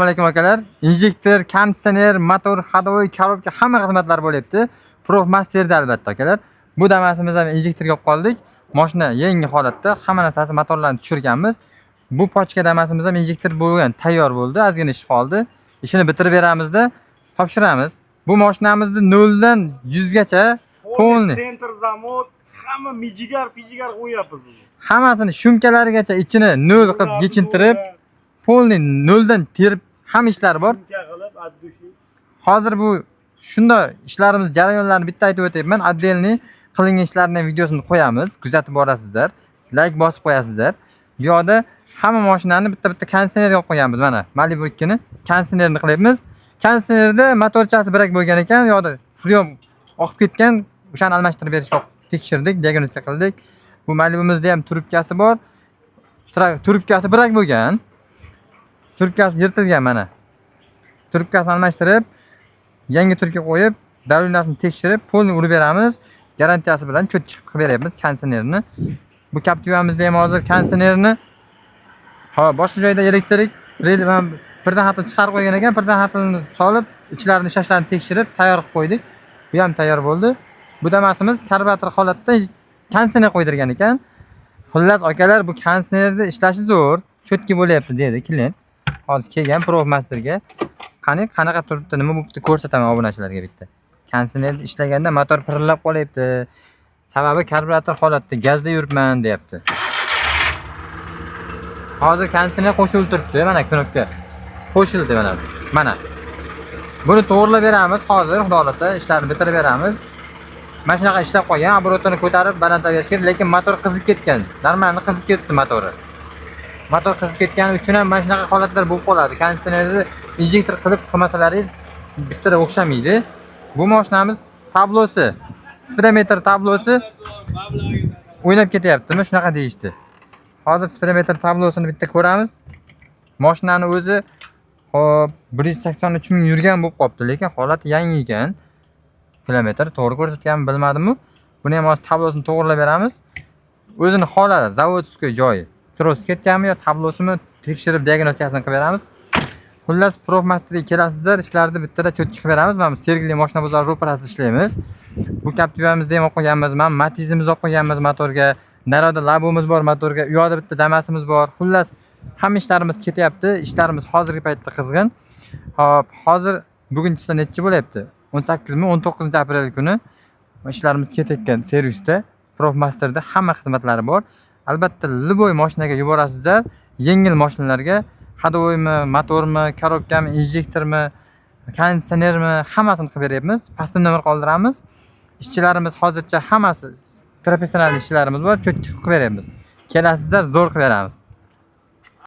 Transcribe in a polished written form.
Assalomu alaykum akalar. Injektor, konditsioner, motor, hadovoy, korobka hamma xizmatlar bo'lyapti. Profmasterda albatta akalar. Bu damasimiz ham injektorga olib qoldik. Mashina yangi holatda, hamma narsasi motorlarni tushirganmiz. Bu pochka damasimiz ham injektor bo'lgan, tayyor bo'ldi. Ozgina ish qoldi. Ishini bitirib beramizda topshiramiz. Bu mashinamizni 0 dan 100 gacha polni center zamod, hamma mijigar qo'yapmiz biz. Hammasini shumkalarigacha ichini 0 qilib yechintirib, polni 0 dan terib ham ishlar bor. Hozir bu shunda ishlarimiz jarayonlarini bitta aytib o'tayman. Отдельный qilingan ishlarning videosini qo'yamiz, kuzatib borasizlar, like bosib qo'yasizlar. Bu yerda hamma mashinani bitta konditsionerga olib qo'yganmiz. Mana Malibu 2 ni konditsionerini qilyapmiz. Konditsionerda motorchasi birak bo'lgan ekan, bu yerda freon oqib ketgan, o'shani almashtirib berishga tekshirdik, diagnostika qildik. Bu Malibumizda ham trubkasi bor. Trubkasi birak bo'lgan. Trubkasi yirtilgan mana. Trubkasini almashtirib, yangi trubka qo'yib, darulinasini tekshirib, polni urib beramiz. Garantiyasi bilan cho'tchi qilib beryapmiz konditsionerni. Bu Captiva'mizda ham hozir konditsionerni boshqa joyda elektrik rel birdan xatni chiqarib qo'ygan ekan, birdan xatni solib, ichlarini, shashlarini tekshirib tayyor qilib qo'ydik. Bu ham tayyor bo'ldi. Bu damasimiz karburator holatda konditsioner qo'ydirgan ekan. Xullas akalar, bu konditsionerda ishlashi zo'r, cho'tki bo'lyapti dedi klient. Hozir kelgan Profmasterga. Qanaqa turibdi, nima bo'libdi ko'rsataman obunachilarga bitta. Konditsioner ishlaganda motor pirillab qolyapti. Sababi karburator holatda, gazda yuribman, deyapti. Hozir konditsioner qo'shilib turibdi, mana knopka. Qo'shildi mana. Mana. Buni to'g'rilab beramiz hozir, xudo xolasa, ishlarni bitirib beramiz. Mana shunaqa ishlab qo'ygan, obrotini ko'tarib balandlab kerak, lekin motor qizib ketgan. Normalni qizib ketdi motori. Motor qizib ketgani uchun ham mana shunaqa holatlar bo'lib qoladi. Konditsionerni injektor qilib qilmasalaringiz bittada o'xshamaydi. Bu mashinamiz tablosi, speedometr tablosi o'ynab ketyaptimi? Shunaqa deyishdi. Hozir speedometr tablosini bitta ko'ramiz. Mashinani o'zi hop 183 ming yurgan bo'lib qopti, lekin holati yangi ekan. Kilometr to'g'ri ko'rsatganmi bilmadim-ku. Buni ham hozir tablosini to'g'rilab beramiz. O'zini holati, zavodskiy joyi, tros ketganmi yo tablosini tekshirib diagnostikasini qilib beramiz. Xullas Profmasterga kelasizlar, ishlarni bittada cho'tki qilib beramiz. Mana Sergeli mashina bozori ro'parasida ishlaymiz. Bu Captiva'mizda ham olib qo'yganmiz, mana Matizimizni olib qo'yganmiz motorga. Naroda Labo'miz bor motorga. U yoqda bitta damasimiz bor. Xullas hamma ishlarimiz ketyapti. Ishlarimiz hozirgi paytda qizg'in. Hop, hozir bugunchida necha bo'lyapti? 18 mi 19 aprel kuni ishlarimiz ketayotgan servisda Profmasterda hamma xizmatlari bor. Albatta liboy mashinaga yuborasizlar. Yengil mashinalarga hadovoymi, motormi, korobkami, injektormi, konditsionermi, hammasini qilib beryapmiz. Pastda nomer qoldiramiz. Ishchilarimiz hozircha hammasi professional ishchilarimiz bor, cho'tki qilib beryapmiz. Kelasizlar, zo'r qilib beramiz.